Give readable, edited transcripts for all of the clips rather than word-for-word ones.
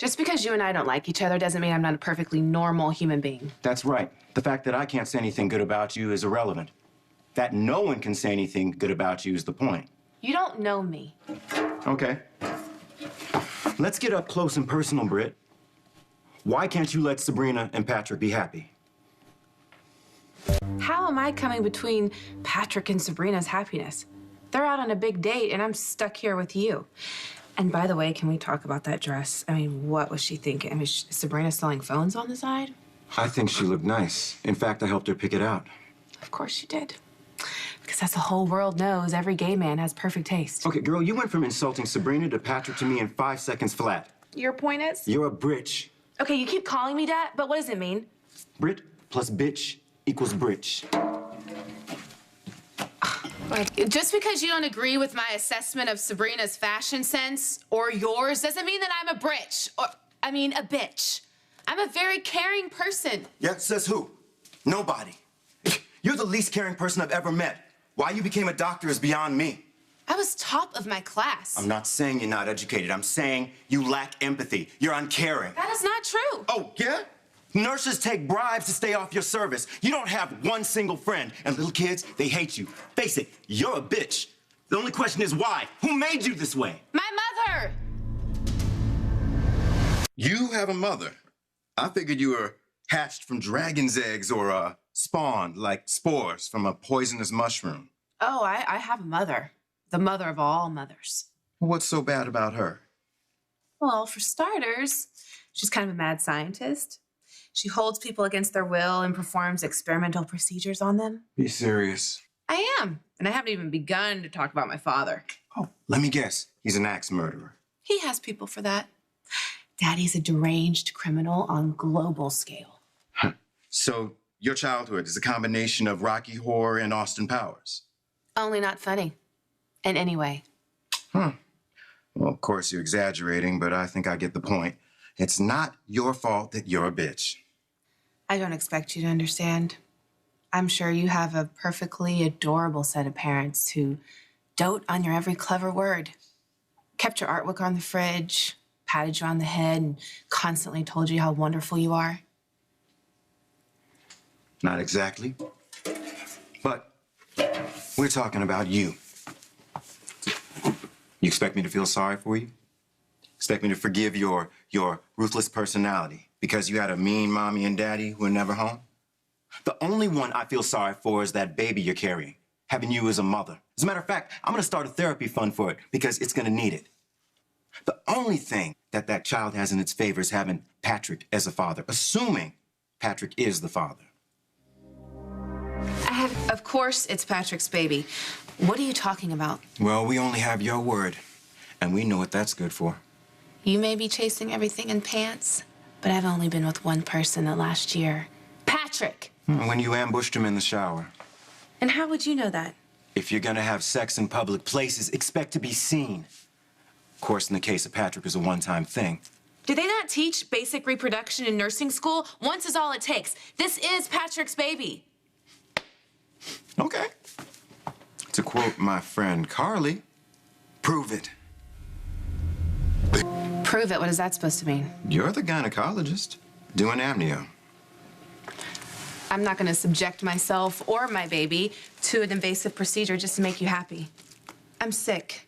Just because you and I don't like each other doesn't mean I'm not a perfectly normal human being. That's right. The fact that I can't say anything good about you is irrelevant. That no one can say anything good about you is the point. You don't know me. Okay. Let's get up close and personal, Britt. Why can't you let Sabrina and Patrick be happy? How am I coming between Patrick and Sabrina's happiness? They're out on a big date, and I'm stuck here with you. And by the way, can we talk about that dress? I mean, what was she thinking? I mean, is Sabrina selling phones on the side? I think she looked nice. In fact, I helped her pick it out. Of course she did. Because as the whole world knows, every gay man has perfect taste. Okay, girl, you went from insulting Sabrina to Patrick to me in 5 seconds flat. Your point is? You're a britch. Okay, you keep calling me that, but what does it mean? Brit plus bitch equals britch. Just because you don't agree with my assessment of Sabrina's fashion sense or yours doesn't mean that I'm a britch, or, I mean, a bitch. I'm a very caring person. Yeah, says who? Nobody. You're the least caring person I've ever met. Why you became a doctor is beyond me. I was top of my class. I'm not saying you're not educated. I'm saying you lack empathy. You're uncaring. That is not true. Oh, yeah? Nurses take bribes to stay off your service. You don't have one single friend. And little kids, they hate you. Face it, you're a bitch. The only question is why? Who made you this way? My mother! You have a mother. I figured you were hatched from dragon's eggs or spawned like spores from a poisonous mushroom. Oh, I have a mother. The mother of all mothers. What's so bad about her? Well, for starters, she's kind of a mad scientist. She holds people against their will and performs experimental procedures on them. Be serious. I am. And I haven't even begun to talk about my father. Oh, let me guess. He's an axe murderer. He has people for that. Daddy's a deranged criminal on global scale. Huh. So your childhood is a combination of Rocky Horror and Austin Powers? Only not funny. In any way. Well, of course you're exaggerating, but I think I get the point. It's not your fault that you're a bitch. I don't expect you to understand. I'm sure you have a perfectly adorable set of parents who dote on your every clever word, kept your artwork on the fridge, patted you on the head, and constantly told you how wonderful you are. Not exactly. But we're talking about you. You expect me to feel sorry for you? Expect me to forgive your ruthless personality because you had a mean mommy and daddy who were never home? The only one I feel sorry for is that baby you're carrying, having you as a mother. As a matter of fact, I'm gonna start a therapy fund for it because it's gonna need it. The only thing that child has in its favor is having Patrick as a father, assuming Patrick is the father. Of course it's Patrick's baby. What are you talking about? Well, we only have your word, and we know what that's good for. You may be chasing everything in pants, but I've only been with one person the last year. Patrick! When you ambushed him in the shower. And how would you know that? If you're gonna have sex in public places, expect to be seen. Of course, in the case of Patrick, it's a one-time thing. Do they not teach basic reproduction in nursing school? Once is all it takes. This is Patrick's baby. Okay. To quote my friend Carly, prove it. Prove it? What is that supposed to mean? You're the gynecologist doing amnio. I'm not going to subject myself or my baby to an invasive procedure just to make you happy. I'm sick.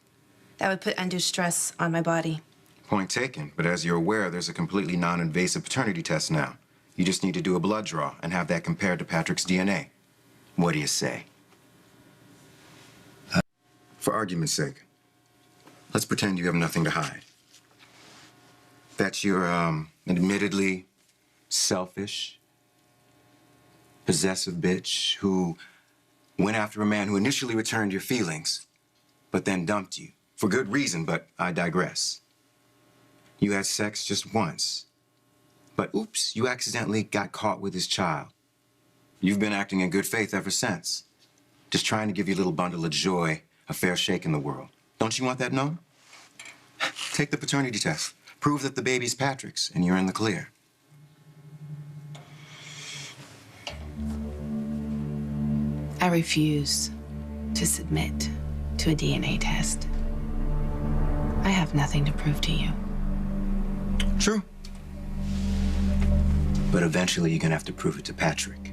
That would put undue stress on my body. Point taken. But as you're aware, there's a completely non-invasive paternity test now. You just need to do a blood draw and have that compared to Patrick's DNA. What do you say? For argument's sake, let's pretend you have nothing to hide. That you're, admittedly selfish, possessive bitch who went after a man who initially returned your feelings, but then dumped you. For good reason, but I digress. You had sex just once, but oops, you accidentally got caught with his child. You've been acting in good faith ever since, just trying to give your little bundle of joy a fair shake in the world. Don't you want that known? Take the paternity test. Prove that the baby's Patrick's, and you're in the clear. I refuse to submit to a DNA test. I have nothing to prove to you. True. But eventually you're gonna have to prove it to Patrick.